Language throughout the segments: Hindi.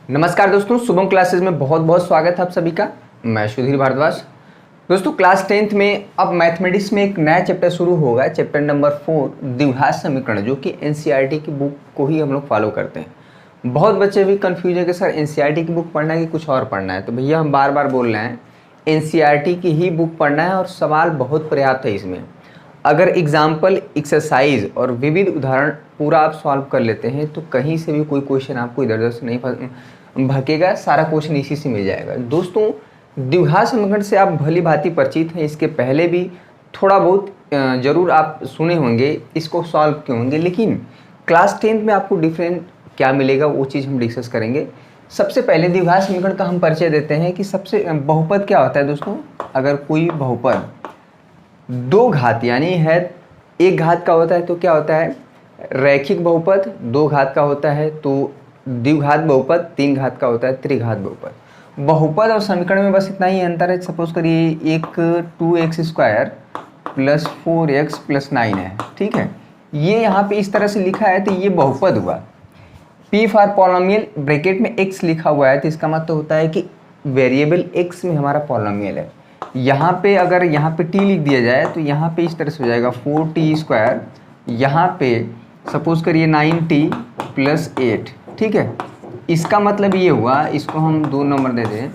नमस्कार दोस्तों, शुभम क्लासेस में बहुत बहुत स्वागत है आप सभी का। मैं सुधीर भारद्वाज। दोस्तों क्लास 10th में अब मैथमेटिक्स में एक नया चैप्टर शुरू होगा, चैप्टर नंबर 4 द्विघात समीकरण, जो कि एनसीईआरटी की बुक को ही हम लोग फॉलो करते हैं। बहुत बच्चे भी कंफ्यूज है कि सर एनसीईआरटी की बुक पढ़ना है कि कुछ और पढ़ना है। तो भैया हम बार बार बोल रहे हैं एनसीईआरटी की ही बुक पढ़ना है और सवाल बहुत पर्याप्त है इसमें। अगर एग्जाम्पल, एक्सरसाइज और विविध उदाहरण पूरा आप सॉल्व कर लेते हैं तो कहीं से भी कोई क्वेश्चन आपको इधर उधर से नहीं भटकेगा, सारा क्वेश्चन इसी से मिल जाएगा। दोस्तों द्विघात समीकरण से आप भली भांति परिचित हैं, इसके पहले भी थोड़ा बहुत जरूर आप सुने होंगे, इसको सॉल्व किए होंगे, लेकिन क्लास 10th में आपको डिफरेंट क्या मिलेगा वो चीज़ हम डिस्कस करेंगे। सबसे पहले द्विघात समीकरण का हम परिचय देते हैं कि सबसे बहुपद क्या होता है। दोस्तों अगर कोई बहुपद दो घात यानी है, एक घात का होता है तो क्या होता है रैखिक बहुपद, दो घात का होता है तो द्विघात बहुपद, तीन घात का होता है त्रिघात बहुपद। बहुपद और समीकरण में बस इतना ही अंतर है। सपोज करिए एक 2x² प्लस 4x प्लस 9 है, ठीक है। ये यहाँ पे इस तरह से लिखा है तो ये बहुपद हुआ। P फॉर पॉलिनोमियल ब्रैकेट में x लिखा हुआ है तो इसका मतलब होता है कि वेरिएबल x में हमारा पॉलिनोमियल है। यहाँ पे अगर यहाँ पे t लिख दिया जाए तो यहाँ पे इस तरह से हो जाएगा 4t², यहाँ पे सपोज करिए 9t प्लस 8, ठीक है। इसका मतलब ये हुआ, इसको हम 2 नंबर दे दें,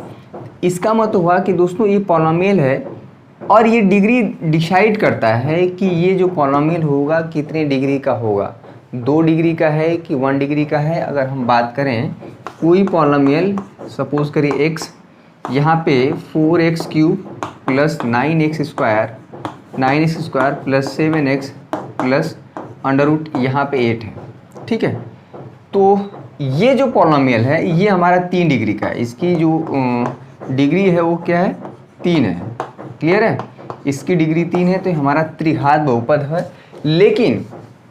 इसका मतलब हुआ कि दोस्तों ये पॉलिनोमियल है और ये डिग्री डिसाइड करता है कि ये जो पॉलिनोमियल होगा कितने डिग्री का होगा, 2 डिग्री का है कि 1 डिग्री का है। अगर हम बात करें कोई पॉलिनोमियल सपोज करिए x, यहाँ पे 4x³ plus 9x² plus 7x plus √ यहाँ पे 8 है, ठीक है। तो ये जो पॉलिनोमियल है ये हमारा 3 डिग्री का है, इसकी जो डिग्री है वो क्या है 3 है, क्लियर है। इसकी डिग्री 3 है तो हमारा त्रिघात बहुपद है। लेकिन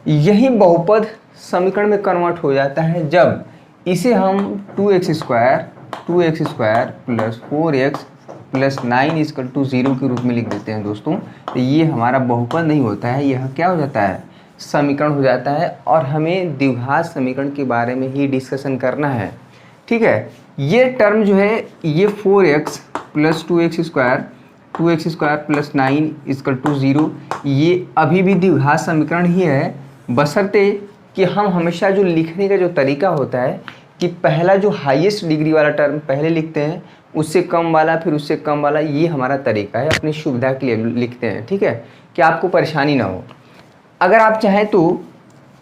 यही बहुपद समीकरण में कन्वर्ट हो जाता है जब इसे हम 2x² प्लस 4x प्लस 9 = 0 के रूप में लिख देते हैं। दोस्तों तो ये हमारा बहुपद नहीं होता है, यह क्या हो जाता है समीकरण हो जाता है। और हमें द्विघात समीकरण के बारे में ही डिस्कशन करना है, ठीक है। ये टर्म जो है ये 4x प्लस 2x² प्लस 9 = 0, ये अभी भी द्विघात समीकरण ही है, बशर्ते कि हम हमेशा जो लिखने का जो तरीका होता है कि पहला जो हाईएस्ट डिग्री वाला टर्म पहले लिखते हैं, उससे कम वाला फिर उससे कम वाला, ये हमारा तरीका है, अपनी सुविधा के लिए लिखते हैं, ठीक है, कि आपको परेशानी ना हो। अगर आप चाहें तो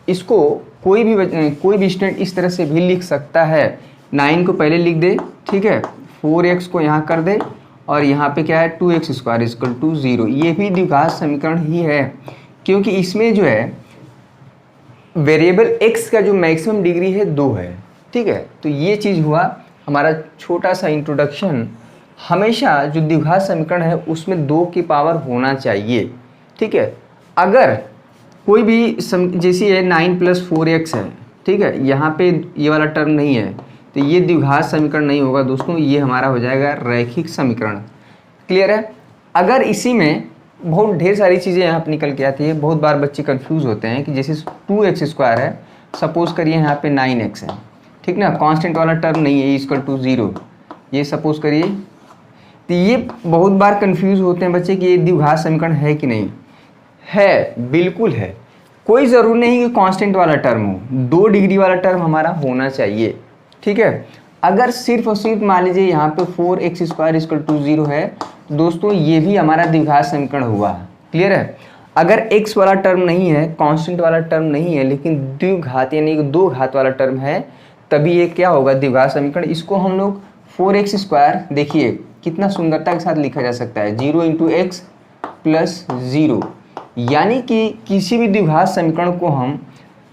इसको कोई भी स्टूडेंट इस तरह से भी लिख सकता है। 9 को पहले लिख दे, ठीक है, 4x को यहाँ कर दे और यहाँ पे क्या है 2x² = 0। ये भी द्विघात समीकरण ही है, क्योंकि इसमें जो है वेरिएबल x का जो मैक्सिमम डिग्री है 2 है, ठीक है। तो ये चीज़ हुआ हमारा छोटा सा इंट्रोडक्शन। हमेशा जो द्विघात समीकरण है उसमें 2 की पावर होना चाहिए, ठीक है। अगर कोई भी जैसे है 9 + 4x है, ठीक है, यहाँ पे ये वाला टर्म नहीं है तो ये द्विघात समीकरण नहीं होगा दोस्तों, ये हमारा हो जाएगा रैखिक समीकरण, क्लियर है। अगर इसी में बहुत ढेर सारी चीज़ें यहाँ पर निकल के आती है, बहुत बार बच्चे कंफ्यूज होते हैं कि जैसे 2x² है, सपोज करिए यहाँ पे 9x है, ठीक ना, कांस्टेंट वाला टर्म नहीं है, = 0, ये सपोज करिए। तो ये बहुत बार कंफ्यूज होते हैं बच्चे कि ये द्विघात समीकरण है कि नहीं है। बिल्कुल है, कोई ज़रूर नहीं कि कांस्टेंट वाला टर्म हो, 2 डिग्री वाला टर्म हमारा होना चाहिए, ठीक है। अगर सिर्फ और सिर्फ मान लीजिए यहाँ पे 4x² = 0 है दोस्तों, ये भी हमारा द्विघात समीकरण हुआ, क्लियर है। अगर x वाला टर्म नहीं है, कांस्टेंट वाला टर्म नहीं है, लेकिन द्विघात यानी 2 घात वाला टर्म है, तभी ये क्या होगा द्विघात समीकरण। इसको हम लोग 4x², देखिए कितना सुंदरता के साथ लिखा जा सकता है, 0 × x प्लस 0, यानी कि किसी भी द्विघात समीकरण को हम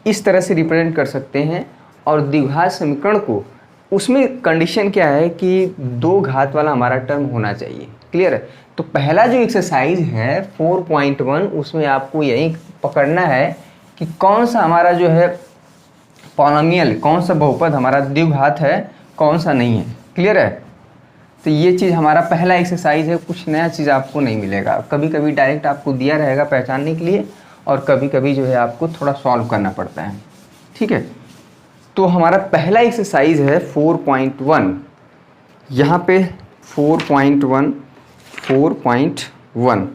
इस तरह से रिप्रेजेंट कर सकते हैं। और द्विघात समीकरण को उसमें कंडीशन क्या है कि 2 घात वाला हमारा टर्म होना चाहिए, क्लियर है। तो पहला जो एक्सरसाइज है 4.1, उसमें आपको यही पकड़ना है कि कौन सा हमारा जो है पॉलिनोमियल, कौन सा बहुपद हमारा द्विघात है, कौन सा नहीं है, क्लियर है। तो ये चीज़ हमारा पहला एक्सरसाइज है, कुछ नया चीज़ आपको नहीं मिलेगा। कभी कभी डायरेक्ट आपको दिया रहेगा पहचानने के लिए और कभी कभी जो है आपको थोड़ा सॉल्व करना पड़ता है, ठीक है। तो हमारा पहला एक्सरसाइज है 4.1, यहाँ पे 4.1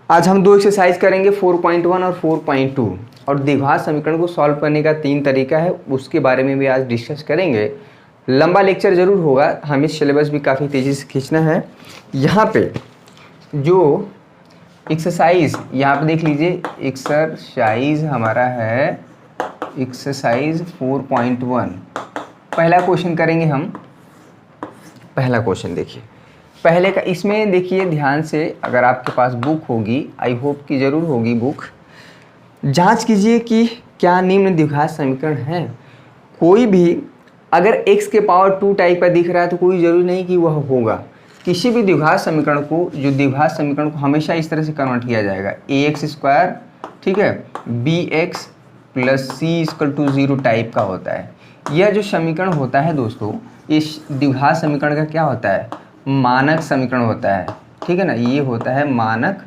आज हम दो एक्सरसाइज करेंगे 4.1 और 4.2 और द्विघात समीकरण को सॉल्व करने का 3 तरीका है, उसके बारे में भी आज डिस्कस करेंगे। लंबा लेक्चर ज़रूर होगा, हमें सिलेबस भी काफ़ी तेज़ी से खींचना है। यहाँ पे जो एक्सरसाइज यहाँ पे देख लीजिए, एक्सरसाइज हमारा है एक्सरसाइज 4.1। पहला क्वेश्चन करेंगे हम। पहला क्वेश्चन देखिए, पहले का इसमें देखिए ध्यान से, अगर आपके पास बुक होगी, आई होप कि ज़रूर होगी बुक, जांच कीजिए कि क्या निम्न द्विघात समीकरण है। कोई भी अगर x के पावर 2 टाइप का दिख रहा है तो कोई ज़रूरी नहीं कि वह होगा। किसी भी द्विघात समीकरण को, जो द्विघात समीकरण को हमेशा इस तरह से कन्वर्ट किया जाएगा, ax², ठीक है, bx + c = 0 टाइप का होता है। यह जो समीकरण होता है दोस्तों, इस द्विघात समीकरण का क्या होता है, मानक समीकरण होता है, ठीक है ना। ये होता है मानक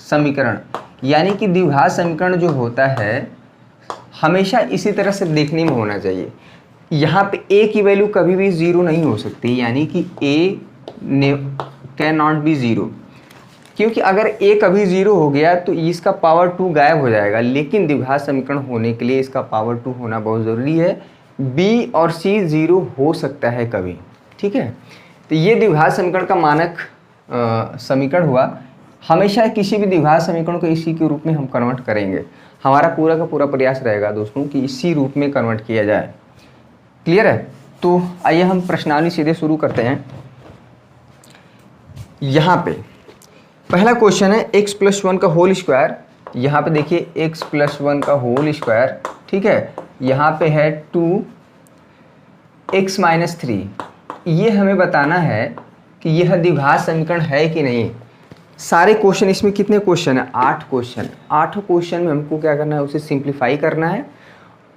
समीकरण, यानी कि द्विघात समीकरण जो होता है हमेशा इसी तरह से देखने में होना चाहिए। यहाँ पे a की वैल्यू कभी भी 0 नहीं हो सकती, यानी कि a कैन नॉट बी 0, क्योंकि अगर a कभी 0 हो गया तो इसका पावर 2 गायब हो जाएगा। लेकिन द्विघात समीकरण होने के लिए इसका पावर 2 होना बहुत ज़रूरी है। b और c 0 हो सकता है कभी, ठीक है। तो ये द्विघात समीकरण का मानक समीकरण हुआ। हमेशा किसी भी द्विघात समीकरण को इसी के रूप में हम कन्वर्ट करेंगे। हमारा पूरा का पूरा प्रयास रहेगा दोस्तों कि इसी रूप में कन्वर्ट किया जाए। क्लियर है? तो आइए हम प्रश्नावली सीधे शुरू करते हैं। यहाँ पे पहला क्वेश्चन है x + 1 का होल स्क्वायर। यहाँ पे देखिए x + 1 का होल स्क्वायर, ठीक है। यहाँ पे है 2x - 3। ये हमें बताना है कि यह द्विघात समीकरण है कि नहीं। सारे क्वेश्चन, इसमें कितने क्वेश्चन है, 8 क्वेश्चन। 8 क्वेश्चन में हमको क्या करना है, उसे सिंप्लीफाई करना है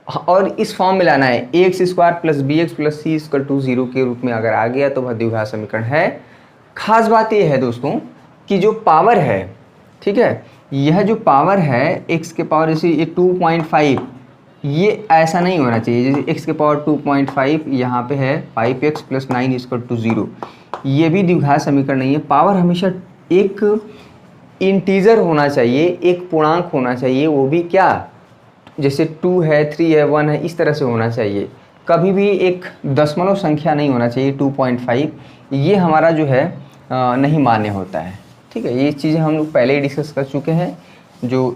और इस फॉर्म में लाना है। ax² + bx + c = 0 के रूप में अगर आ गया तो वह द्विघात समीकरण है। खास बात यह है दोस्तों कि जो पावर है, ठीक है, यह जो पावर है x के पावर, जैसे ये 2.5, ये ऐसा नहीं होना चाहिए। जैसे x के पावर 2.5 यहाँ पे है 5x + 9 = 0, ये भी द्विघात समीकरण नहीं है। पावर हमेशा एक इंटीजर होना चाहिए, एक पूर्णांक होना चाहिए, वो भी क्या, जैसे 2 है, 3 है, 1 है, इस तरह से होना चाहिए। कभी भी एक दशमलव संख्या नहीं होना चाहिए। 2.5 ये हमारा जो है नहीं मान्य होता है, ठीक है। ये चीज़ें हम लोग पहले ही डिस्कस कर चुके हैं। जो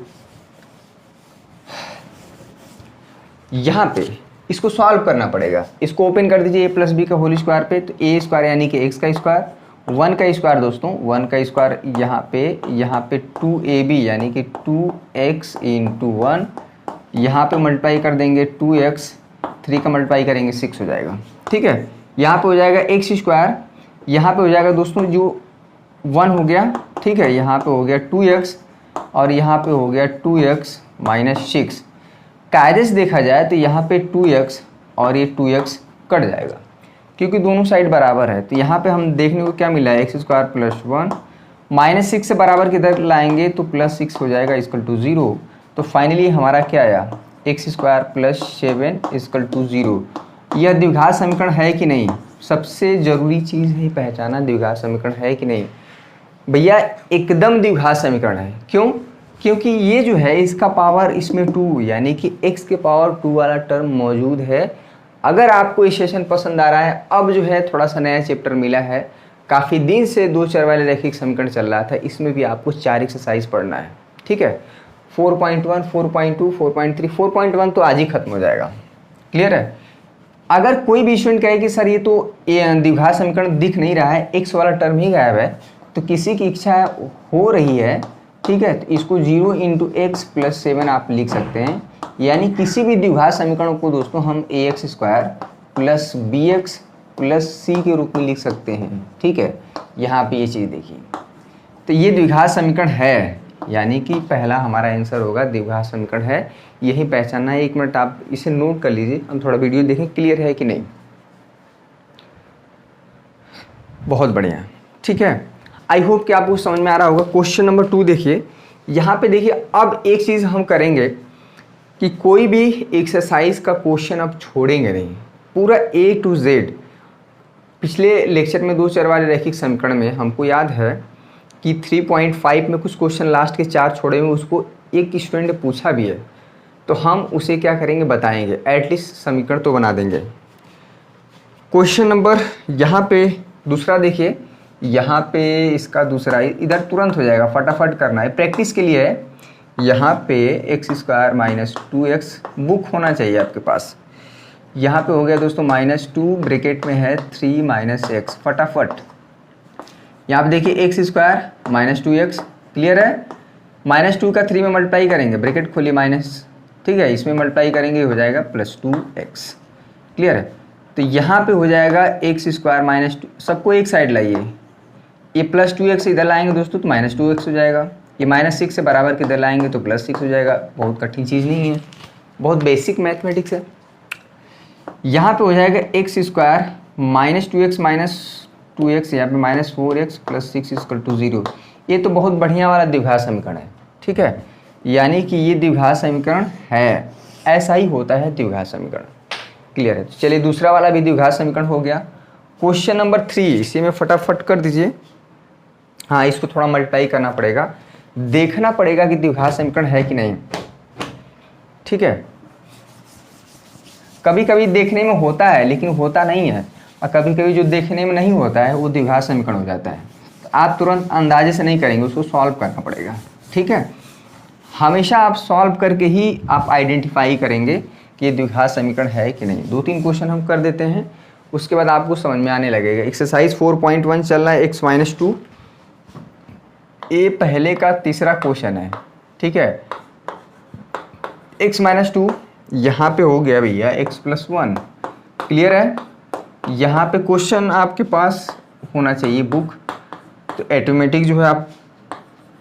यहाँ पे इसको सॉल्व करना पड़ेगा। इसको ओपन कर दीजिए a + b का होल स्क्वायर पे, तो a² यानी कि x का स्क्वायर, 1 का स्क्वायर दोस्तों, 1 का स्क्वायर यहाँ पे 2ab यानी कि 2x × 1, यहाँ पे मल्टीप्लाई कर देंगे 2x, 3 का मल्टीप्लाई करेंगे 6 हो जाएगा, ठीक है। यहाँ पे हो जाएगा x², यहाँ पे हो जाएगा दोस्तों जो 1 हो गया, ठीक है। यहाँ पे हो गया 2x और यहाँ पे हो गया 2x - 6। कायदे से देखा जाए तो यहाँ पे 2x और ये 2x कट जाएगा क्योंकि दोनों साइड बराबर है। तो यहाँ पे हम देखने को क्या मिला है, x² + 1 - 6 से बराबर किधर लाएंगे तो +6 हो जाएगा = 0। तो फाइनली हमारा क्या आया, x² + 7 = 0। यह द्विघात समीकरण है कि नहीं, सबसे ज़रूरी चीज़ है पहचाना द्विघात समीकरण है कि नहीं। भैया एकदम द्विघात समीकरण है। क्यों? क्योंकि ये जो है इसका पावर इसमें 2, यानी कि x के पावर 2 वाला टर्म मौजूद है। अगर आपको ये सेशन पसंद आ रहा है, अब जो है थोड़ा सा नया चैप्टर मिला है। काफ़ी दिन से 2 चर वाले रैखिक समीकरण चल रहा था, इसमें भी आपको 4 एक्सरसाइज पढ़ना है, ठीक है। 4.1, 4.2, 4.3, 4.1 तो आज ही खत्म हो जाएगा। क्लियर है? अगर कोई भी स्टूडेंट कहे कि सर ये तो द्विघात समीकरण दिख नहीं रहा है, x वाला टर्म ही गायब है, तो किसी की इच्छा हो रही है, ठीक है, तो इसको 0 × x + 7 आप लिख सकते हैं। यानी किसी भी द्विघात समीकरण को दोस्तों हम ax² + bx + c के रूप में लिख सकते हैं, ठीक है। यहाँ पे ये चीज़ देखिए, तो ये द्विघात समीकरण है, यानी कि पहला हमारा आंसर होगा द्विघात समीकरण है। यही पहचानना है। 1 मिनट आप इसे नोट कर लीजिए, हम थोड़ा वीडियो देखें क्लियर है कि नहीं। बहुत बढ़िया, ठीक है। आई होप कि आपको समझ में आ रहा होगा। क्वेश्चन नंबर 2 देखिए, यहाँ पे देखिए, अब एक चीज़ हम करेंगे, कि कोई भी एक्सरसाइज का क्वेश्चन आप छोड़ेंगे नहीं, पूरा A to Z। पिछले लेक्चर में 2 चर वाले रैखिक समीकरण में हमको याद है कि 3.5 में कुछ क्वेश्चन लास्ट के 4 छोड़े हुए, उसको एक स्टूडेंट ने पूछा भी है, तो हम उसे क्या करेंगे बताएंगे, एटलीस्ट समीकरण तो बना देंगे। क्वेश्चन नंबर यहाँ पे दूसरा देखिए, यहाँ पे इसका दूसरा इधर तुरंत हो जाएगा, फटाफट करना है, प्रैक्टिस के लिए है। यहाँ पे x² - 2x बुक होना चाहिए आपके पास। यहाँ पे हो गया दोस्तों -2 ब्रैकेट में है 3 - x, फटाफट। यहाँ पे देखिए x² - 2x क्लियर है। -2 का 3 में मल्टीप्लाई करेंगे, ब्रैकेट खोलिए माइनस, ठीक है, इसमें मल्टीप्लाई करेंगे हो जाएगा +2x क्लियर है। तो यहाँ पे हो जाएगा x² - 2, सबको एक साइड लाइए, ये +2x इधर लाएंगे दोस्तों तो -2x हो जाएगा, ये -6 से बराबर के इधर लाएंगे तो +6 हो जाएगा। बहुत कठिन चीज़ नहीं है, बहुत बेसिक मैथमेटिक्स है। यहाँ पे हो जाएगा x² - 2x - 2x, यहाँ पे -4x + 6 = 0। ये तो बहुत बढ़िया वाला द्विघात समीकरण है, ठीक है, यानी कि ये द्विघात समीकरण है, ऐसा ही होता है द्विघात समीकरण, क्लियर है। तो चलिए दूसरा वाला भी द्विघात समीकरण हो गया। क्वेश्चन नंबर 3 इसी में फटाफट कर दीजिए। हाँ, इसको थोड़ा मल्टीप्लाई करना पड़ेगा, देखना पड़ेगा कि द्विघात समीकरण है कि नहीं, ठीक है। कभी कभी देखने में होता है लेकिन होता नहीं है, और कभी कभी जो देखने में नहीं होता है वो द्विघात समीकरण हो जाता है। तो आप तुरंत अंदाजे से नहीं करेंगे, उसको सॉल्व करना पड़ेगा, ठीक है। हमेशा आप सॉल्व करके ही आप आइडेंटिफाई करेंगे कि ये द्विघात समीकरण है कि नहीं। 2-3 क्वेश्चन हम कर देते हैं, उसके बाद आपको समझ में आने लगेगा। एक्सरसाइज 4.1 चल रहा है, x - 2, ये पहले का तीसरा क्वेश्चन है, ठीक है। x - 2 यहाँ पे हो गया भैया x + 1 क्लियर है। यहाँ पे क्वेश्चन आपके पास होना चाहिए बुक, तो ऑटोमेटिक जो है आप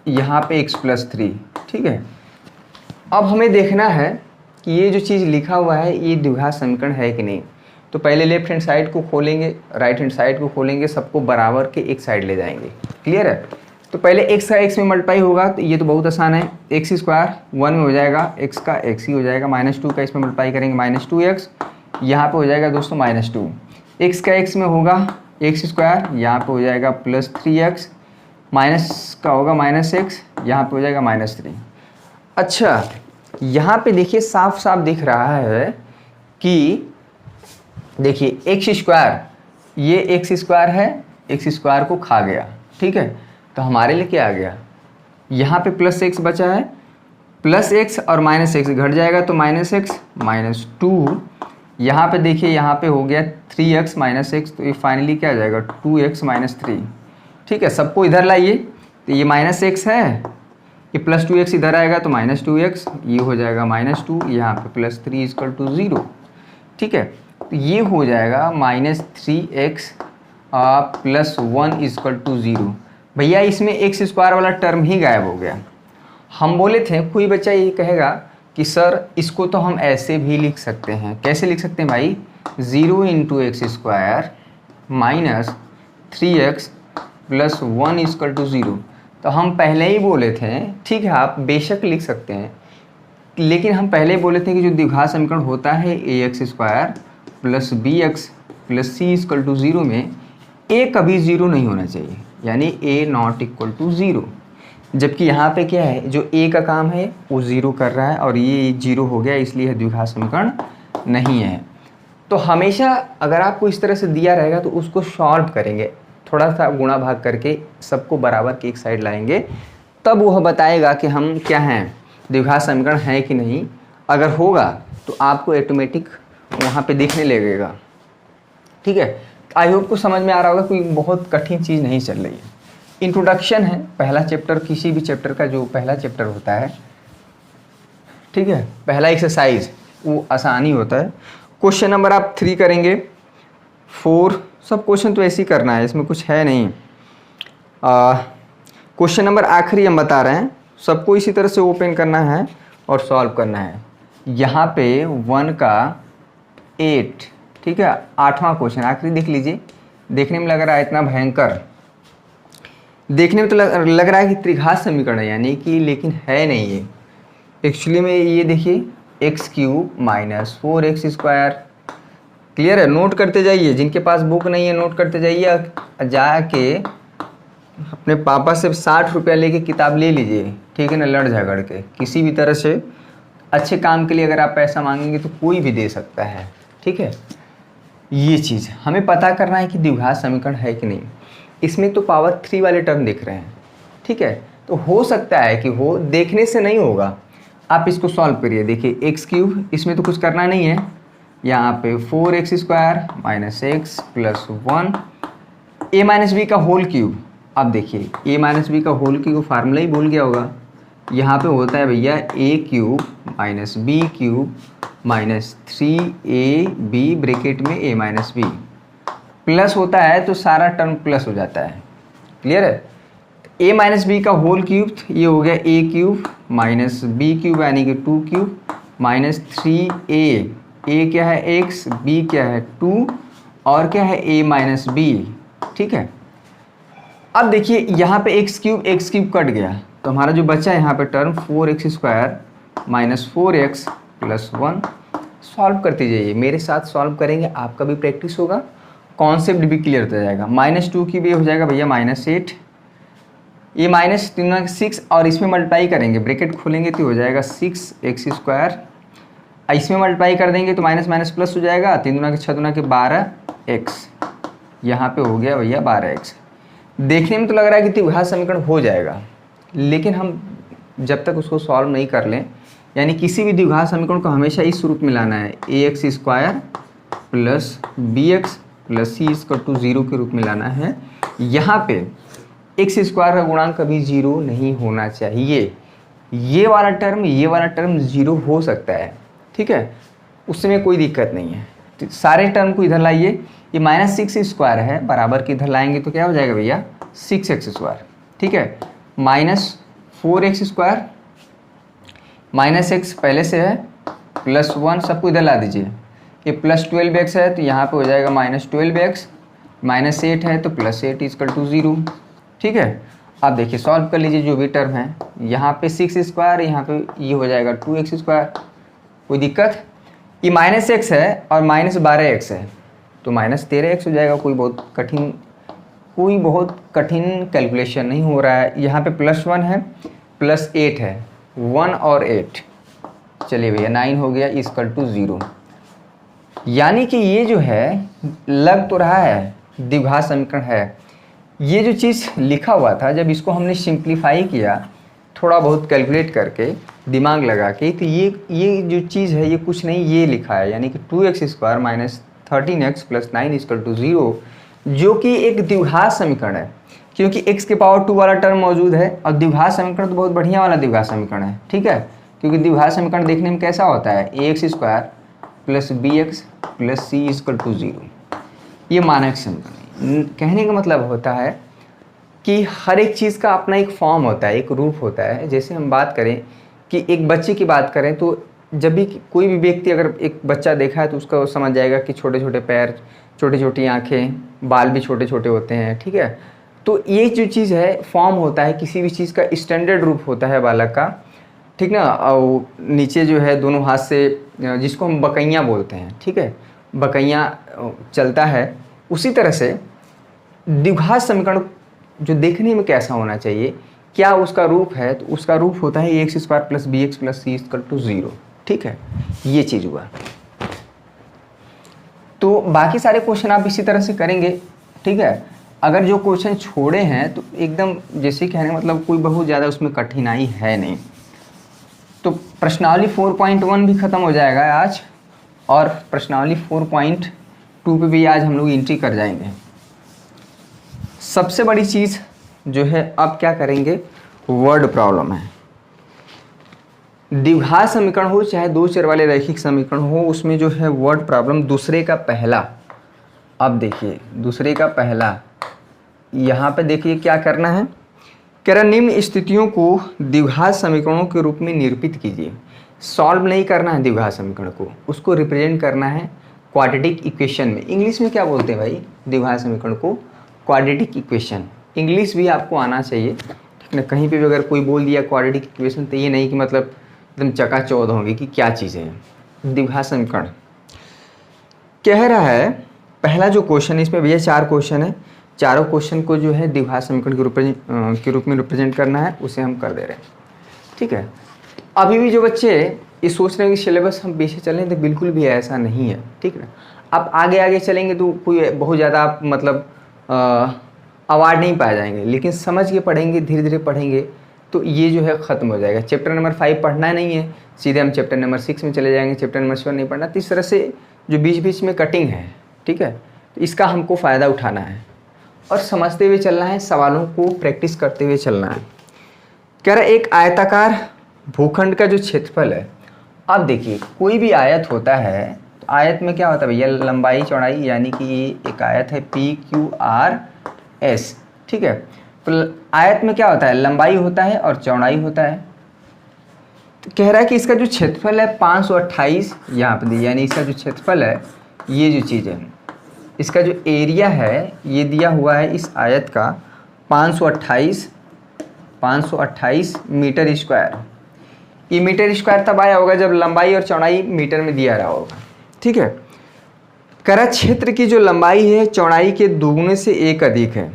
यहाँ पे x + 3, ठीक है। अब हमें देखना है कि ये जो चीज़ लिखा हुआ है ये द्विघात समीकरण है कि नहीं। तो पहले लेफ्ट हैंड साइड को खोलेंगे, राइट हैंड साइड को खोलेंगे, सबको बराबर के एक साइड ले जाएंगे, क्लियर है। तो पहले x का x में मल्टीप्लाई होगा, तो ये तो बहुत आसान है, x² 1 में हो जाएगा, x का x ही हो जाएगा, -2 का इसमें मल्टीप्लाई करेंगे -2x, यहाँ पे हो जाएगा दोस्तों -2, x का x में होगा x², यहाँ पे हो जाएगा +3x, माइनस का होगा -x, यहाँ पे हो जाएगा -3। अच्छा, यहाँ पे देखिए साफ साफ दिख रहा है कि देखिए x², ये x² है, x² को खा गया, ठीक है। तो हमारे लिए क्या आ गया, यहाँ पे +x बचा है, +x और -x घट जाएगा तो -x - 2, यहाँ पे देखिए यहाँ पे हो गया 3x - x, तो ये फाइनली क्या आ जाएगा 2x - 3, ठीक है। सबको इधर लाइए, तो ये -x है, ये +2x इधर आएगा तो -2x, ये हो जाएगा -2, यहाँ पे +3 = 0, ठीक है। तो ये हो जाएगा -3x +1 = 0। भैया इसमें x² वाला टर्म ही गायब हो गया। हम बोले थे, कोई बच्चा ये कहेगा कि सर इसको तो हम ऐसे भी लिख सकते हैं, कैसे लिख सकते हैं भाई, 0 × x² - 3x + 1 = 0। तो हम पहले ही बोले थे, ठीक है आप बेशक लिख सकते हैं, लेकिन हम पहले बोले थे कि जो द्विघात समीकरण होता है ax² + bx + c = 0 में a कभी 0 नहीं होना चाहिए, यानी a ≠ 0। जबकि यहाँ पे क्या है, जो a का काम है वो 0 कर रहा है और ये 0 हो गया, इसलिए द्विघात समीकरण नहीं है। तो हमेशा अगर आपको इस तरह से दिया रहेगा तो उसको सॉल्व करेंगे, थोड़ा सा गुणा भाग करके सबको बराबर की एक साइड लाएंगे, तब वह बताएगा कि हम क्या हैं, द्विघात समीकरण है कि नहीं। अगर होगा तो आपको ऑटोमेटिक वहाँ पे देखने लगेगा, ठीक है। आई होप को समझ में आ रहा होगा, कोई बहुत कठिन चीज़ नहीं चल रही है। इंट्रोडक्शन है पहला चैप्टर, किसी भी चैप्टर का जो पहला चैप्टर होता है, ठीक है, पहला एक्सरसाइज वो आसानी होता है। क्वेश्चन नंबर आप 3 करेंगे, 4 सब क्वेश्चन तो ऐसे ही करना है, इसमें कुछ है नहीं। क्वेश्चन नंबर आखिरी हम बता रहे हैं, सबको इसी तरह से ओपन करना है और सॉल्व करना है। यहाँ पे 1 का 8, ठीक है, 8वां क्वेश्चन आखिरी देख लीजिए। देखने में लग रहा है इतना भयंकर, देखने में तो लग रहा है कि त्रिघात समीकरण है यानी कि, लेकिन है नहीं ये एक्चुअली में। ये देखिए x cube minus 4x²। Clear है? नोट करते जाइए, जिनके पास बुक नहीं है नोट करते जाइए, जाके अपने पापा से 60 रुपया लेके किताब ले लीजिए, ठीक है ना, लड़ झगड़ के किसी भी तरह से। अच्छे काम के लिए अगर आप पैसा मांगेंगे तो कोई भी दे सकता है, ठीक है। ये चीज़ हमें पता करना है कि द्विघात समीकरण है कि नहीं। इसमें तो पावर 3 वाले टर्म दिख रहे हैं, ठीक है, तो हो सकता है कि हो, देखने से नहीं होगा। आप इसको सॉल्व करिए, देखिए एक्स क्यूब, इसमें तो कुछ करना नहीं है, यहाँ पे 4x² minus x plus 1 a minus B का होल क्यूब। अब देखिए a माइनस बी का होल क्यूब फार्मूला ही भूल गया होगा। यहाँ पे होता है भैया a cube minus B cube minus 3ab bracket में a माइनस बी, प्लस होता है तो सारा टर्म प्लस हो जाता है। क्लियर है? a माइनस बी का होल क्यूब, ये हो गया a cube minus B cube यानी कि 2 क्यूब माइनस 3a, a क्या है x, b क्या है 2 और क्या है a माइनस बी, ठीक है। अब देखिए यहाँ पे x क्यूब कट गया, तो हमारा जो बचा है यहाँ पे term 4x² minus 4x plus 1। Solve करते जाइए, मेरे साथ सॉल्व करेंगे, आपका भी प्रैक्टिस होगा, कॉन्सेप्ट भी क्लियर होता जाएगा। -2 की भी हो जाएगा भैया -8, ये माइनस 3 6 और इसमें मल्टीप्लाई करेंगे, ब्रैकेट खोलेंगे तो हो जाएगा 6x², इसमें मल्टीप्लाई कर देंगे तो माइनस माइनस प्लस हो जाएगा, 3 दूना के 6 दूना के 12x, यहाँ पे हो गया भैया 12x। देखने में तो लग रहा है कि द्विघात समीकरण हो जाएगा, लेकिन हम जब तक उसको सॉल्व नहीं कर लें, यानी किसी भी द्विघात समीकरण को हमेशा इस रूप में लाना है, ax² plus bx plus c = 0 के रूप में लाना है। यहाँ पे x² का गुणांक कभी 0 नहीं होना चाहिए। ये वाला टर्म 0 हो सकता है, ठीक है, उसमें कोई दिक्कत नहीं है। तो सारे टर्म को इधर लाइए, ये -6x² है, बराबर के इधर लाएंगे तो क्या हो जाएगा भैया 6x², ठीक है, माइनस 4x² माइनस x पहले से है प्लस 1, सबको इधर ला दीजिए, ये प्लस 12x है तो यहाँ पे हो जाएगा -12x, माइनस 8 है तो प्लस 8 = 0, ठीक है। अब देखिए सॉल्व कर लीजिए जो भी टर्म है, यहाँ पे 6x², यहाँ पे ये हो जाएगा 2x², कोई दिक्कत? ये -x है और -12x है तो -13x हो जाएगा। कोई बहुत कठिन कैलकुलेशन नहीं हो रहा है। यहाँ पे +1 है प्लस 8 है, 1 और 8, चलिए भैया 9 हो गया = 0। यानी कि ये जो है लग तो रहा है द्विघात समीकरण है। ये जो चीज़ लिखा हुआ था, जब इसको हमने सिंप्लीफाई किया थोड़ा बहुत कैलकुलेट करके दिमाग लगा के, तो ये जो चीज़ है ये कुछ नहीं, ये लिखा है, यानी कि 2x² माइनस 13x प्लस 9 = 0, जो कि एक द्विघात समीकरण है, क्योंकि x के पावर 2 वाला टर्म मौजूद है। और द्विघात समीकरण तो बहुत बढ़िया वाला द्विघात समीकरण है, ठीक है, क्योंकि द्विघात समीकरण देखने में कैसा होता है, ax² plus bx plus c = 0, ये मानक समीकरण। कहने का मतलब होता है कि हर एक चीज़ का अपना एक फॉर्म होता है, एक रूप होता है। जैसे हम बात करें कि एक बच्चे की बात करें, तो जब भी कोई भी व्यक्ति अगर एक बच्चा देखा है तो उसका समझ जाएगा कि छोटे छोटे पैर, छोटी छोटी आँखें, बाल भी छोटे छोटे होते हैं, ठीक है। तो ये जो चीज़ है फॉर्म होता है, किसी भी चीज़ का स्टैंडर्ड रूप होता है बालक का, ठीक ना। और नीचे जो है दोनों हाथ से, जिसको हम बकैया बोलते हैं, ठीक है, बकैया चलता है। उसी तरह से द्विघात समीकरण जो देखने में कैसा होना चाहिए, क्या उसका रूप है, तो उसका रूप होता है ax² plus bx plus c = 0, ठीक है, ये चीज़ हुआ। तो बाकी सारे क्वेश्चन आप इसी तरह से करेंगे, ठीक है। अगर जो क्वेश्चन छोड़े हैं तो एकदम जैसे कहने मतलब कोई बहुत ज़्यादा उसमें कठिनाई है नहीं। तो प्रश्नावली 4.1 भी ख़त्म हो जाएगा आज, और प्रश्नावली 4.2 पे भी आज हम लोग एंट्री कर जाएंगे। सबसे बड़ी चीज़ जो है अब क्या करेंगे, वर्ड प्रॉब्लम है। द्विघात समीकरण हो चाहे दो चर वाले रैखिक समीकरण हो, उसमें जो है वर्ड प्रॉब्लम दूसरे का पहला। अब देखिए दूसरे का पहला, यहाँ पे देखिए क्या करना है, कह रहा निम्न स्थितियों को द्विघात समीकरणों के रूप में निरूपित कीजिए। सॉल्व नहीं करना है द्विघात समीकरण को, उसको रिप्रेजेंट करना है क्वाड्रेटिक इक्वेशन में। इंग्लिश में क्या बोलते हैं भाई द्विघात समीकरण को, क्वाड्रेटिक इक्वेशन। इंग्लिश भी आपको आना चाहिए, ठीक ना। कहीं पे भी अगर कोई बोल दिया क्वाड्रेटिक इक्वेशन, तो ये नहीं कि मतलब एकदम चकाचौंध होंगे कि क्या चीज़ें हैं। द्विघात समीकरण कह रहा है, पहला जो क्वेश्चन है इसमें भैया 4 क्वेश्चन है, चारों क्वेश्चन को जो है द्विघात समीकरण के रूप में रिप्रेजेंट करना है, उसे हम कर दे रहे हैं। ठीक है, अभी भी जो बच्चे ये सोच रहे हैं कि सिलेबस हम पीछे चलें, तो बिल्कुल भी ऐसा नहीं है। ठीक है, आप आगे आगे चलेंगे तो कोई बहुत ज़्यादा आप मतलब अवार्ड नहीं पा जाएंगे, लेकिन समझ के पढ़ेंगे, धीरे धीरे पढ़ेंगे तो ये जो है ख़त्म हो जाएगा। चैप्टर नंबर 5 पढ़ना नहीं है, सीधे हम चैप्टर नंबर 6 में चले जाएंगे, चैप्टर नंबर 7 नहीं पढ़ना। तो इस तरह से जो बीच बीच में कटिंग है, ठीक है, तो इसका हमको फ़ायदा उठाना है और समझते हुए चलना है, सवालों को प्रैक्टिस करते हुए चलना है। कह रहा है एक आयताकार भूखंड का जो क्षेत्रफल है, अब देखिए कोई भी आयत होता है तो आयत में क्या होता है भैया, लंबाई चौड़ाई, यानी कि ये एक आयत है PQRS। ठीक है, तो आयत में क्या होता है, लंबाई होता है और चौड़ाई होता है। तो कह रहा है कि इसका जो क्षेत्रफल है 528 यहाँ पर दिया, यानी इसका जो क्षेत्रफल है, ये जो चीज़ है, इसका जो एरिया है ये दिया हुआ है इस आयत का 528 मीटर स्क्वायर। ये मीटर स्क्वायर तब आया होगा जब लंबाई और चौड़ाई मीटर में दिया रहा होगा। ठीक है, कह रहा क्षेत्र की जो लंबाई है चौड़ाई के दोगुने से 1 अधिक है,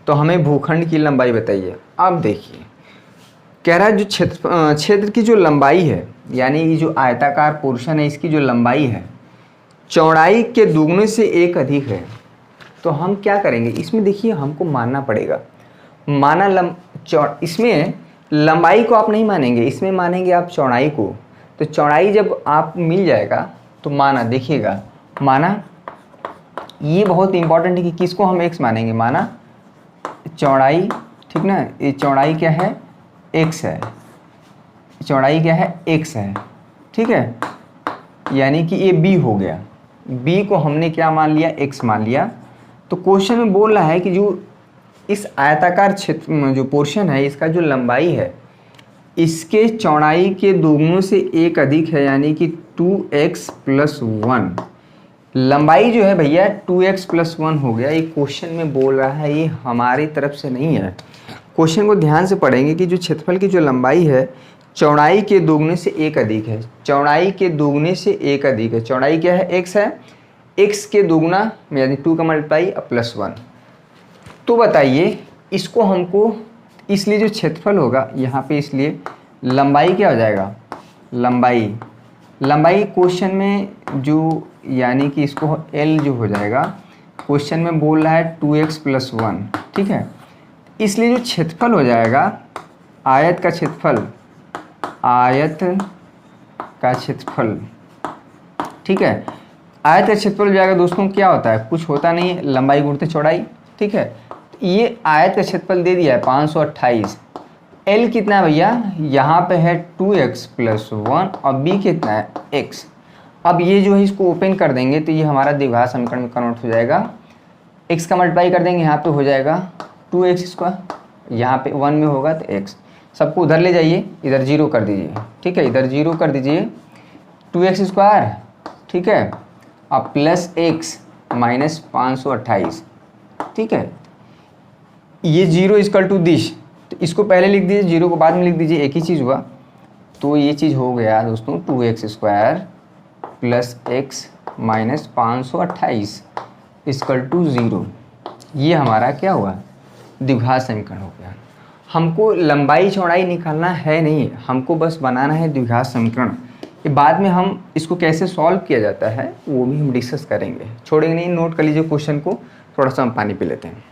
तो हमें भूखंड की लंबाई बताइए। अब देखिए कह रहा है जो क्षेत्र की जो लंबाई है, यानी ये जो आयताकार पोर्शन है इसकी जो लंबाई है चौड़ाई के दोगुने से 1 अधिक है, तो हम क्या करेंगे, इसमें देखिए हमको मानना पड़ेगा, इसमें लंबाई को आप नहीं मानेंगे, इसमें मानेंगे आप चौड़ाई को। तो चौड़ाई जब आप मिल जाएगा तो माना, देखिएगा माना, ये बहुत इंपॉर्टेंट है कि किसको हम x मानेंगे, माना चौड़ाई, ठीक ना, ये चौड़ाई क्या है, x है, चौड़ाई क्या है, x है। ठीक है, यानी कि ये b हो गया, b को हमने क्या मान लिया, x मान लिया। तो क्वेश्चन में बोल रहा है कि जो इस आयताकार क्षेत्र जो पोर्शन है इसका जो लंबाई है इसके चौड़ाई के दोगुनों से 1 अधिक है, यानी कि 2x + 1। लंबाई जो है भैया 2x + 1 हो गया। ये क्वेश्चन में बोल रहा है, ये हमारी तरफ से नहीं है। क्वेश्चन को ध्यान से पढ़ेंगे कि जो क्षेत्रफल की जो लंबाई है चौड़ाई के दोगुने से 1 अधिक है, चौड़ाई के दोगुने से 1 अधिक है। चौड़ाई क्या है, x है, x के दोगुना यानी 2 का मल्टीप्लाई +1। तो बताइए इसको हमको, इसलिए जो क्षेत्रफल होगा यहाँ पे, इसलिए लंबाई क्या हो जाएगा, लंबाई क्वेश्चन में जो, यानी कि इसको L जो हो जाएगा, क्वेश्चन में बोल रहा है 2x + 1। ठीक है, इसलिए जो क्षेत्रफल हो जाएगा आयत का क्षेत्रफल, ठीक है, आयत का क्षेत्रफल हो जाएगा दोस्तों, क्या होता है, कुछ होता नहीं है, लंबाई गुणित चौड़ाई। ठीक है, ये आयत का क्षेत्रफल दे दिया है 528। L कितना है भैया, यहाँ पे है 2x + 1 और B कितना है, x। अब ये जो है इसको ओपन कर देंगे तो ये हमारा द्विघात समीकरण में कन्वर्ट हो जाएगा। x का मल्टीप्लाई कर देंगे, यहाँ पे हो जाएगा 2x², यहाँ पे 1 में होगा तो x। सबको उधर ले जाइए, इधर 0 कर दीजिए। ठीक है, इधर 0 कर दीजिए, 2x², ठीक है, अब +x - 528। ठीक है, ये 0 = दिस, तो इसको पहले लिख दीजिए, 0 को बाद में लिख दीजिए, एक ही चीज़ हुआ। तो ये चीज़ हो गया दोस्तों 2x² + x - 528 = 0। ये हमारा क्या हुआ, द्विघात समीकरण हो गया। हमको लंबाई चौड़ाई निकालना है नहीं, हमको बस बनाना है द्विघात समीकरण। ये बाद में हम इसको कैसे सॉल्व किया जाता है वो भी हम डिस्कस करेंगे, छोड़ेंगे नहीं। नोट कर लीजिए क्वेश्चन को, थोड़ा सा हम पानी पी लेते हैं।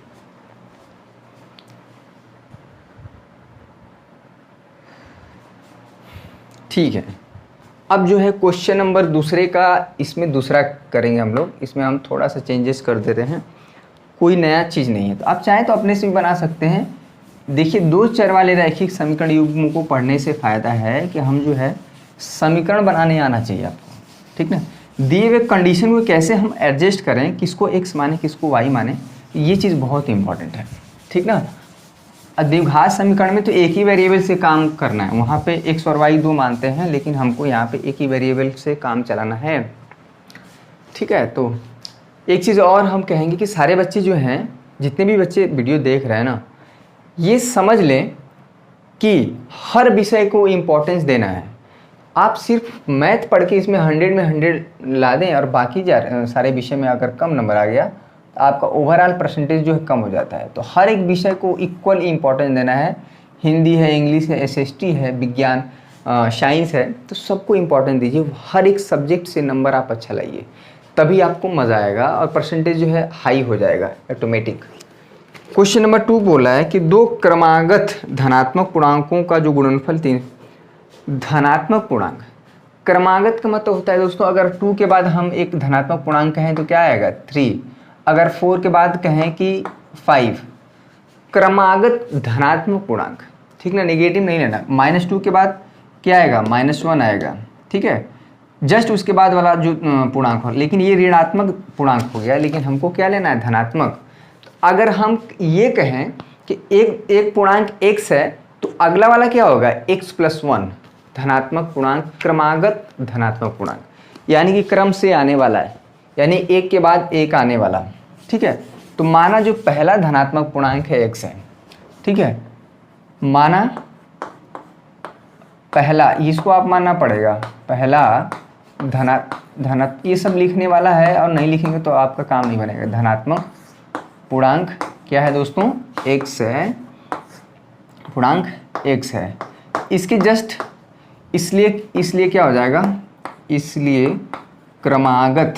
ठीक है, अब जो है क्वेश्चन नंबर दूसरे का, इसमें दूसरा करेंगे हम लोग, इसमें हम थोड़ा सा चेंजेस कर देते हैं, कोई नया चीज़ नहीं है। तो आप चाहें तो अपने से भी बना सकते हैं। देखिए 2 चर वाले रैखिक समीकरण युग्म को पढ़ने से फ़ायदा है कि हम जो है समीकरण बनाने आना चाहिए आपको। ठीक ना, दिए हुए कंडीशन को कैसे हम एडजस्ट करें, किसको x माने किसको y माने, ये चीज़ बहुत इंपॉर्टेंट है। ठीक ना, द्विघात समीकरण में तो एक ही वेरिएबल से काम करना है, वहाँ पे x और y 2 मानते हैं, लेकिन हमको यहाँ पे एक ही वेरिएबल से काम चलाना है। ठीक है, तो एक चीज़ और हम कहेंगे कि सारे बच्चे जो हैं, जितने भी बच्चे वीडियो देख रहे हैं ना, ये समझ लें कि हर विषय को इम्पोर्टेंस देना है। आप सिर्फ मैथ पढ़ के इसमें 100 में 100 ला दें और बाकी सारे विषय में अगर कम नंबर आ गया तो आपका ओवरऑल परसेंटेज जो है कम हो जाता है। तो हर एक विषय को इक्वल इम्पोर्टेंस देना है। हिंदी है, इंग्लिश है, एसएसटी है, विज्ञान, साइंस है, तो सबको इम्पोर्टेंस दीजिए। हर एक सब्जेक्ट से नंबर आप अच्छा लाइए, तभी आपको मज़ा आएगा और परसेंटेज जो है हाई हो जाएगा ऑटोमेटिक। क्वेश्चन नंबर 2 बोला है कि दो क्रमागत धनात्मक पूर्णांकों का जो गुणनफल 3 धनात्मक पूर्णांक, क्रमागत का मतलब होता है दोस्तों, अगर 2 के बाद हम एक धनात्मक पूर्णांक कहें तो क्या आएगा 3, अगर 4 के बाद कहें कि 5। क्रमागत धनात्मक पूर्णांक, ठीक ना, नेगेटिव नहीं लेना। -2 के बाद क्या आएगा -1 आएगा, ठीक है, जस्ट उसके बाद वाला जो पूर्णांक हो, लेकिन ये ऋणात्मक पूर्णांक हो गया, लेकिन हमको क्या लेना है धनात्मक। तो अगर हम ये कहें कि एक पूर्णांक x है तो अगला वाला क्या होगा x+1, धनात्मक पूर्णांक, क्रमागत धनात्मक पूर्णांक, यानी कि क्रम से आने वाला है, यानी एक के बाद एक आने वाला, ठीक है। तो माना जो पहला धनात्मक पूर्णांक है x है, ठीक है, माना पहला, इसको आप मानना पड़ेगा, पहला धना ये सब लिखने वाला है और नहीं लिखेंगे तो आपका काम नहीं बनेगा। धनात्मक पूर्णांक क्या है दोस्तों x है, पूर्णांक x है, इसके जस्ट इसलिए क्या हो जाएगा, इसलिए क्रमागत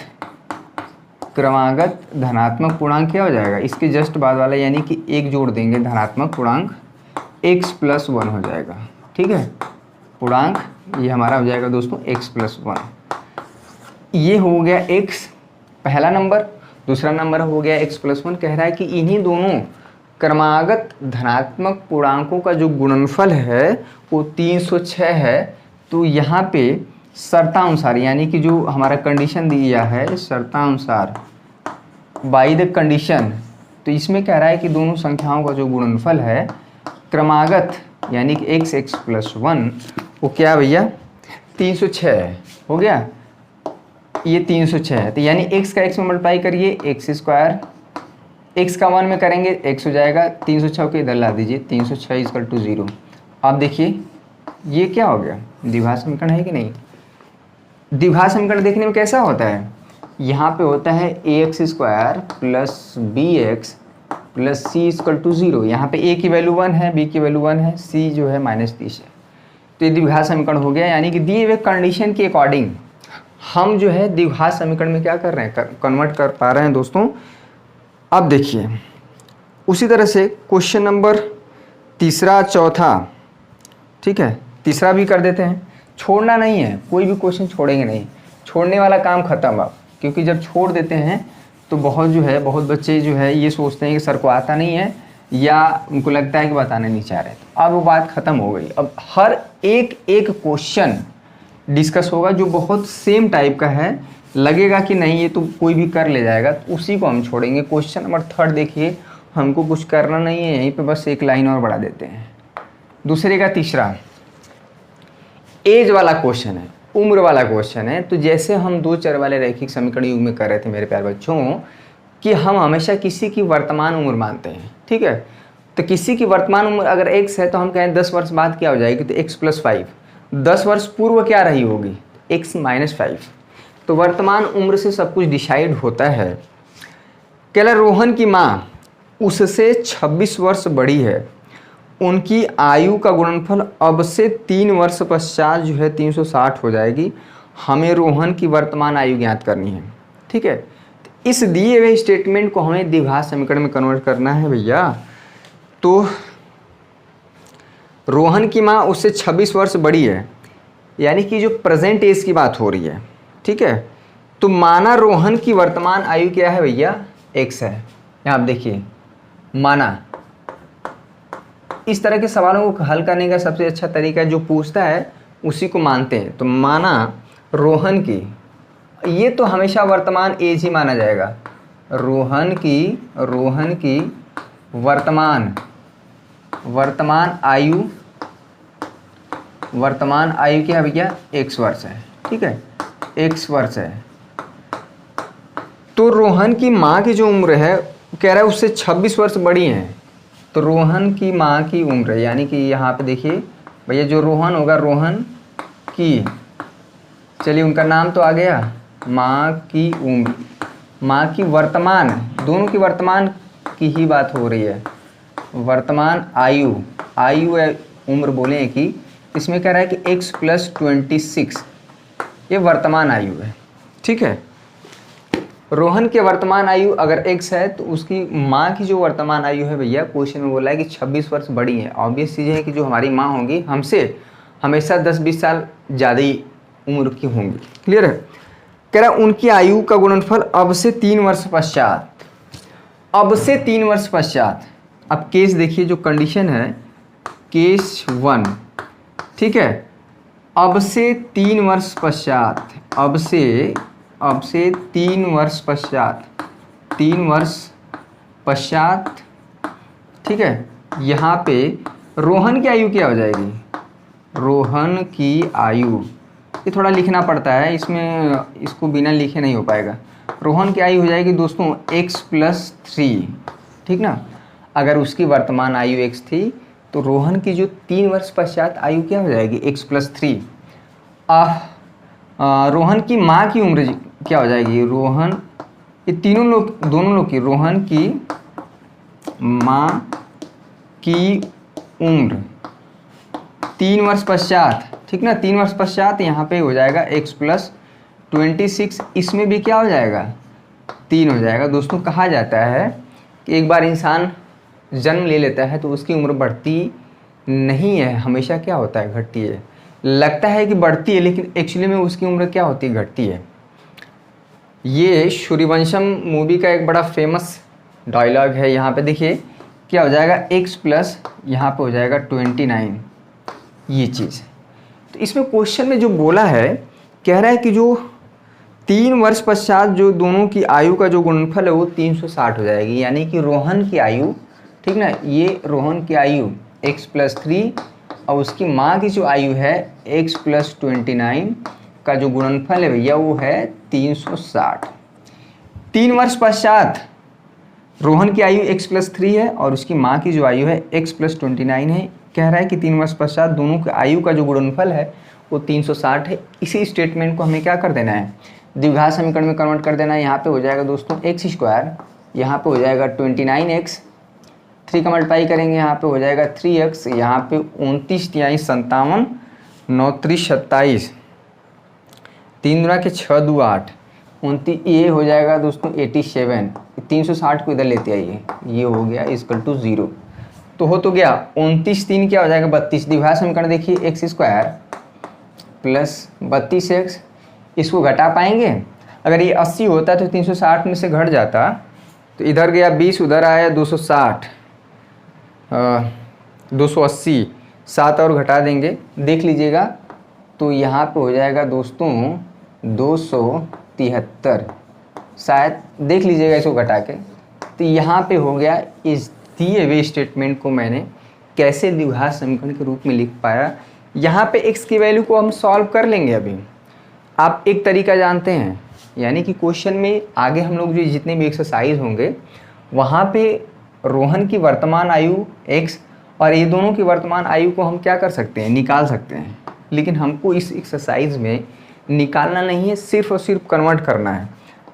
धनात्मक पूर्णांक क्या हो जाएगा, इसके जस्ट बाद वाला, यानी कि एक जोड़ देंगे, धनात्मक पूर्णांक x+1 हो जाएगा, ठीक है। पूर्णांक ये हमारा हो जाएगा दोस्तों x+1। ये हो गया x पहला नंबर, दूसरा नंबर हो गया x+1। कह रहा है कि इन्हीं दोनों क्रमागत धनात्मक पूर्णांकों का जो गुणनफल है वो 306 है। तो यहाँ पे शर्तानुसार, यानी कि जो हमारा कंडीशन दिया है शर्तानुसार, बाय द कंडीशन, तो इसमें कह रहा है कि दोनों संख्याओं का जो गुणनफल है क्रमागत, यानी कि x+1 वो क्या भैया 306 है, हो गया, ये 306 है। तो यानी x का x में मल्टीप्लाई करिए x², x का 1 में करेंगे x हो जाएगा, 306 को इधर ला दीजिए, 306 = 0। आप देखिए ये क्या हो गया, द्विघात समीकरण है कि नहीं। द्विघात समीकरण देखने में कैसा होता है, यहाँ पे होता है ax² + bx + c = 0। यहाँ पे a की वैल्यू 1 है, b की वैल्यू 1 है, c जो है -30 है। तो ये द्विघात समीकरण हो गया, यानी कि दिए हुए कंडीशन के अकॉर्डिंग हम जो है द्विघात समीकरण में क्या कर रहे हैं, कन्वर्ट कर पा रहे हैं दोस्तों। अब देखिए उसी तरह से क्वेश्चन नंबर 3, 4, ठीक है, तीसरा भी कर देते हैं। छोड़ना नहीं है, कोई भी क्वेश्चन छोड़ेंगे नहीं, छोड़ने वाला काम खत्म अब, क्योंकि जब छोड़ देते हैं तो बहुत बच्चे जो है ये सोचते हैं कि सर को आता नहीं है, या उनको लगता है कि बताना नहीं चाह रहे। तो अब वो बात ख़त्म हो गई। अब हर एक क्वेश्चन डिस्कस होगा जो बहुत सेम टाइप का है, लगेगा कि नहीं ये तो कोई भी कर ले जाएगा, तो उसी को हम छोड़ेंगे। क्वेश्चन नंबर 3 देखिए, हमको कुछ करना नहीं है, यहीं पे बस एक लाइन और बढ़ा देते हैं। दूसरे का तीसरा एज वाला क्वेश्चन है, उम्र वाला क्वेश्चन है। तो जैसे हम 2 चर वाले रैखिक समीकरण युग में कर रहे थे मेरे प्यारे बच्चों, कि हम हमेशा किसी की वर्तमान उम्र मानते हैं, ठीक है। तो किसी की वर्तमान उम्र अगर x है तो हम कहें 10 वर्ष बाद क्या हो जाएगी, तो x+5, 10 वर्ष पूर्व क्या रही होगी, x-5। तो वर्तमान उम्र से सब कुछ डिसाइड होता है। कह रहा रोहन की माँ उससे 26 वर्ष बड़ी है, उनकी आयु का गुणनफल अब से 3 वर्ष पश्चात जो है 360 हो जाएगी। हमें रोहन की वर्तमान आयु ज्ञात करनी है, ठीक है। इस दिए हुए स्टेटमेंट को हमें द्विघात समीकरण में कन्वर्ट करना है भैया। तो रोहन की माँ उससे 26 वर्ष बड़ी है, यानी कि जो प्रेजेंट एज की बात हो रही है, ठीक है। तो माना रोहन की वर्तमान आयु क्या है भैया, x है। यहाँ आप देखिए, माना, इस तरह के सवालों को हल करने का सबसे अच्छा तरीका जो पूछता है उसी को मानते हैं। तो माना रोहन की, ये तो हमेशा वर्तमान एज ही माना जाएगा, रोहन की वर्तमान आयु क्या है भैया, x वर्ष है, ठीक है, x वर्ष है। तो रोहन की माँ की जो उम्र है कह रहा है उससे 26 वर्ष बड़ी हैं। तो रोहन की माँ की उम्र, यानी कि यहाँ पे देखिए भैया, जो रोहन होगा, रोहन की चलिए उनका नाम तो आ गया, माँ की उम्र, माँ की वर्तमान, दोनों की वर्तमान की ही बात हो रही है, वर्तमान आयु, आयु है उम्र बोले हैं कि इसमें कह रहा है कि x + 26 ये वर्तमान आयु है। ठीक है, रोहन के वर्तमान आयु अगर x है तो उसकी माँ की जो वर्तमान आयु है भैया क्वेश्चन में बोला है कि 26 वर्ष बड़ी है। ऑब्वियस चीज़ है कि जो हमारी माँ होंगी हमसे हमेशा 10-20 साल ज़्यादा ही उम्र की होंगी। क्लियर है। कह रहा उनकी आयु का गुणनफल अब से 3 वर्ष पश्चात, अब से 3 वर्ष पश्चात। अब केस देखिए, जो कंडीशन है केस 1, ठीक है, अब से 3 वर्ष पश्चात, अब से 3 वर्ष पश्चात, 3 वर्ष पश्चात, ठीक है। यहाँ पे रोहन की आयु क्या हो जाएगी, रोहन की आयु, ये थोड़ा लिखना पड़ता है इसमें, इसको बिना लिखे नहीं हो पाएगा। रोहन की आयु हो जाएगी दोस्तों x + 3, ठीक ना। अगर उसकी वर्तमान आयु x थी तो रोहन की जो 3 वर्ष पश्चात आयु क्या हो जाएगी x + 3। रोहन की माँ की उम्र क्या हो जाएगी, रोहन, ये तीनों लोग, दोनों लोग की, रोहन की माँ की उम्र 3 वर्ष पश्चात, ठीक ना, 3 वर्ष पश्चात यहाँ पे हो जाएगा x + 26, इसमें भी क्या हो जाएगा 3 हो जाएगा। दोस्तों कहा जाता है कि एक बार इंसान जन्म ले लेता है तो उसकी उम्र बढ़ती नहीं है, हमेशा क्या होता है घटती है। लगता है कि बढ़ती है लेकिन एक्चुअली में उसकी उम्र क्या होती है, घटती है। ये सूर्यवंशम मूवी का एक बड़ा फेमस डायलॉग है। यहाँ पे देखिए क्या हो जाएगा x + यहाँ पे हो जाएगा 29, ये चीज़। तो इसमें क्वेश्चन में जो बोला है, कह रहा है कि जो 3 वर्ष पश्चात जो दोनों की आयु का जो गुणनफल है वो 360 हो जाएगी। यानी कि रोहन की आयु, ठीक ना, ये रोहन की आयु x + 3 और उसकी माँ की जो आयु है x + 29 का जो गुणनफल है भैया वो है 360। 3 वर्ष पश्चात रोहन की आयु x + 3 है और उसकी माँ की जो आयु है x + 29 है। कह रहा है कि 3 वर्ष पश्चात दोनों की आयु का जो गुणनफल है वो 360 है। इसी स्टेटमेंट को हमें क्या कर देना है, द्विघात समीकरण में कन्वर्ट कर देना है। यहाँ पे हो जाएगा दोस्तों x², यहाँ पे हो जाएगा 29x, 3 का मल्टीप्लाई करेंगे यहाँ पे हो जाएगा 3x, यहाँ पे 29 × 57, 9 3 27, 3 दूना के 6 2 8, 29, ये हो जाएगा दोस्तों 87। 360 को इधर लेते आइए, ये हो गया = 0। तो हो तो गया 29 3 क्या हो जाएगा 32। द्विघात समीकरण देखिए x² + 32x, इसको घटा पाएंगे। अगर ये 80 होता तो 360 में से घट जाता, तो इधर गया 20, उधर आया 260, 280, 7 और घटा देंगे, देख लीजिएगा। तो यहाँ पे हो जाएगा दोस्तों 273, शायद देख लीजिएगा इसको घटा के। तो यहाँ पे हो गया। इस दिए हुए स्टेटमेंट को मैंने कैसे द्विघात समीकरण के रूप में लिख पाया। यहाँ पे x की वैल्यू को हम सॉल्व कर लेंगे। अभी आप एक तरीका जानते हैं, यानी कि क्वेश्चन में आगे हम लोग जो जितने भी एक्सरसाइज होंगे वहाँ पे रोहन की वर्तमान आयु x और ये दोनों की वर्तमान आयु को हम क्या कर सकते हैं, निकाल सकते हैं। लेकिन हमको इस एक्सरसाइज में निकालना नहीं है, सिर्फ और सिर्फ कन्वर्ट करना है।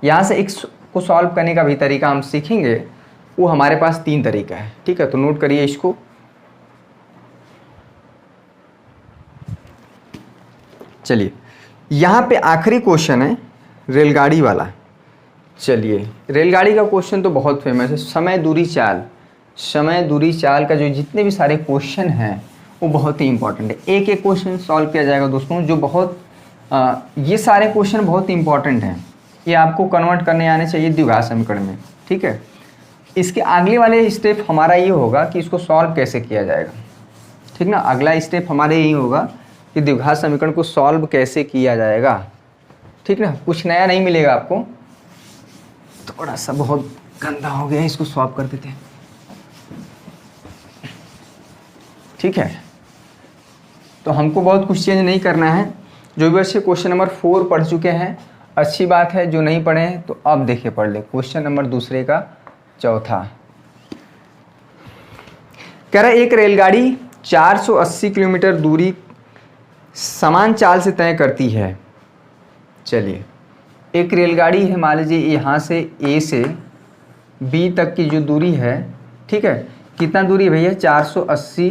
यहाँ से x को सॉल्व करने का भी तरीका हम सीखेंगे, वो हमारे पास 3 तरीका है। ठीक है, तो नोट करिए इसको। चलिए यहाँ पे आखिरी क्वेश्चन है रेलगाड़ी वाला। चलिए रेलगाड़ी का क्वेश्चन तो बहुत फेमस है। समय दूरी चाल, समय दूरी चाल का जो जितने भी सारे क्वेश्चन हैं वो बहुत ही इंपॉर्टेंट है। एक एक क्वेश्चन सॉल्व किया जाएगा दोस्तों, जो बहुत ये सारे क्वेश्चन बहुत इंपॉर्टेंट हैं। ये आपको कन्वर्ट करने आने चाहिए द्विघात समीकरण में। ठीक है, इसके अगले वाले स्टेप हमारा ये होगा कि इसको सॉल्व कैसे किया जाएगा। ठीक ना, अगला स्टेप हमारे यही होगा कि द्विघात समीकरण को सॉल्व कैसे किया जाएगा। ठीक ना, कुछ नया नहीं मिलेगा आपको। थोड़ा सा बहुत गंदा हो गया, इसको सॉल्व कर देते हैं। ठीक है, तो हमको बहुत कुछ चेंज नहीं करना है। जो भी बच्चे क्वेश्चन नंबर 4 पढ़ चुके हैं अच्छी बात है, जो नहीं पढ़े हैं तो अब देखिए पढ़ ले। क्वेश्चन नंबर दूसरे का चौथा कह रहा है एक रेलगाड़ी 480 किलोमीटर दूरी समान चाल से तय करती है। चलिए, एक रेलगाड़ी है, मान लीजिए यहाँ से ए से बी तक की जो दूरी है, ठीक है, कितना दूरी है भैया, 480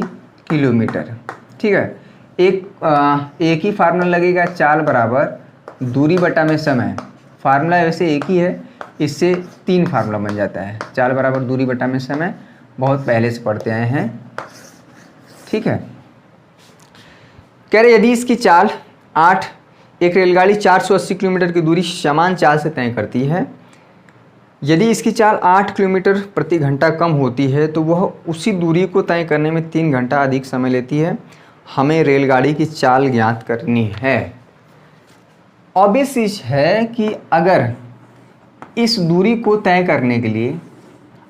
किलोमीटर, ठीक है। एक ही फार्मूला लगेगा, चाल बराबर दूरी बटा में समय। फार्मूला वैसे एक ही है, इससे 3 फार्मूला बन जाता है। चाल बराबर दूरी बटा में समय बहुत पहले से पढ़ते आए हैं, ठीक है। कह रहे यदि इसकी चाल 8, एक रेलगाड़ी 480 किलोमीटर की दूरी समान चाल से तय करती है, यदि इसकी चाल 8 किलोमीटर प्रति घंटा कम होती है तो वह उसी दूरी को तय करने में 3 घंटा अधिक समय लेती है। हमें रेलगाड़ी की चाल ज्ञात करनी है। ऑब्वियस चीज है कि अगर इस दूरी को तय करने के लिए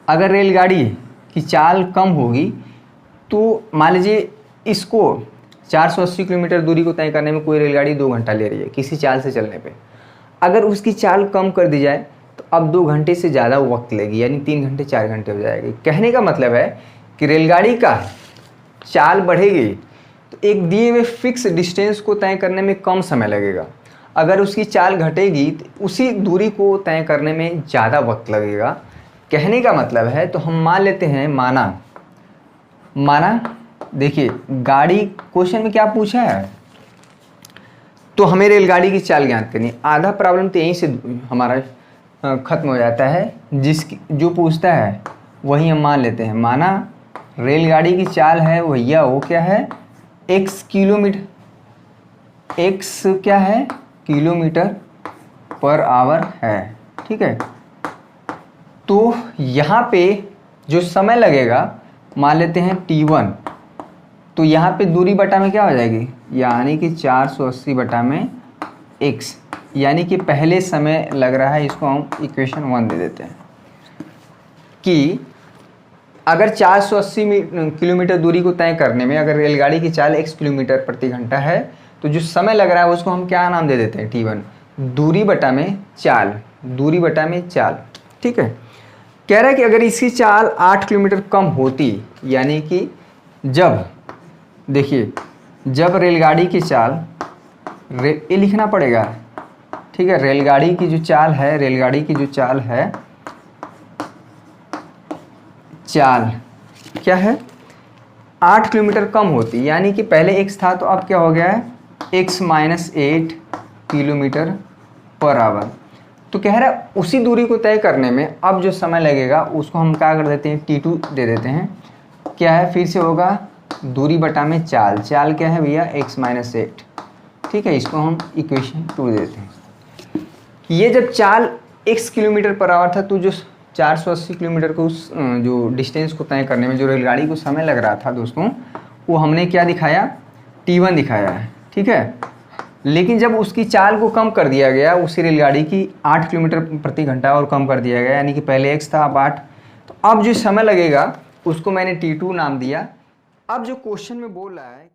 अगर रेलगाड़ी की चाल कम होगी तो मान लीजिए इसको 480 किलोमीटर दूरी को तय करने में कोई रेलगाड़ी 2 घंटा ले रही है किसी चाल से चलने पे, अगर उसकी चाल कम कर दी जाए तो अब 2 घंटे से ज़्यादा वक्त लेगी, यानी 3 घंटे 4 घंटे हो जाएगी। कहने का मतलब है कि रेलगाड़ी का चाल बढ़ेगी तो एक दिए हुए फिक्स डिस्टेंस को तय करने में कम समय लगेगा, अगर उसकी चाल घटेगी तो उसी दूरी को तय करने में ज़्यादा वक्त लगेगा। कहने का मतलब है, तो हम मान लेते हैं, माना देखिए गाड़ी क्वेश्चन में क्या पूछा है, तो हमें रेलगाड़ी की चाल ज्ञात करनी। आधा प्रॉब्लम तो यहीं से हमारा खत्म हो जाता है, जो पूछता है वही हम मान लेते हैं। माना रेलगाड़ी की चाल है भैया, वो क्या है, x किलोमीटर, x क्या है, किलोमीटर पर आवर है, ठीक है। तो यहाँ पे जो समय लगेगा मान लेते हैं t1, तो यहाँ पे दूरी बटा में क्या हो जाएगी, यानी कि 480 बटा में x, यानी कि पहले समय लग रहा है, इसको हम इक्वेशन 1 दे देते हैं कि अगर 480 किलोमीटर दूरी को तय करने में अगर रेलगाड़ी की चाल x किलोमीटर प्रति घंटा है तो जो समय लग रहा है उसको हम क्या नाम दे देते हैं, t1, दूरी बटा में चाल, दूरी बटा में चाल, ठीक है। कह रहा है कि अगर इसकी चाल 8 किलोमीटर कम होती, यानी कि जब देखिए जब रेलगाड़ी की चाल ये लिखना पड़ेगा, ठीक है, रेलगाड़ी की जो चाल है, रेलगाड़ी की जो चाल है, चाल क्या है, 8 किलोमीटर कम होती, यानी कि पहले x था तो अब क्या हो गया है, x - 8 किलोमीटर पर आवर। तो कह रहा है उसी दूरी को तय करने में अब जो समय लगेगा उसको हम क्या कर देते हैं, t2 दे देते हैं। क्या है, फिर से होगा दूरी बटा में चाल, चाल क्या है भैया, x - 8, ठीक है, इसको हम इक्वेशन 2 देते हैं। ये जब चाल x किलोमीटर पर आवर था तो जो 480 किलोमीटर को उस जो डिस्टेंस को तय करने में जो रेलगाड़ी को समय लग रहा था दोस्तों, वो हमने क्या दिखाया, t1 दिखाया है, ठीक है। लेकिन जब उसकी चाल को कम कर दिया गया, उसी रेलगाड़ी की 8 किलोमीटर प्रति घंटा और कम कर दिया गया, यानी कि पहले x था अब 8, तो अब जो समय लगेगा उसको मैंने t2 नाम दिया। अब जो क्वेश्चन में बोल रहा है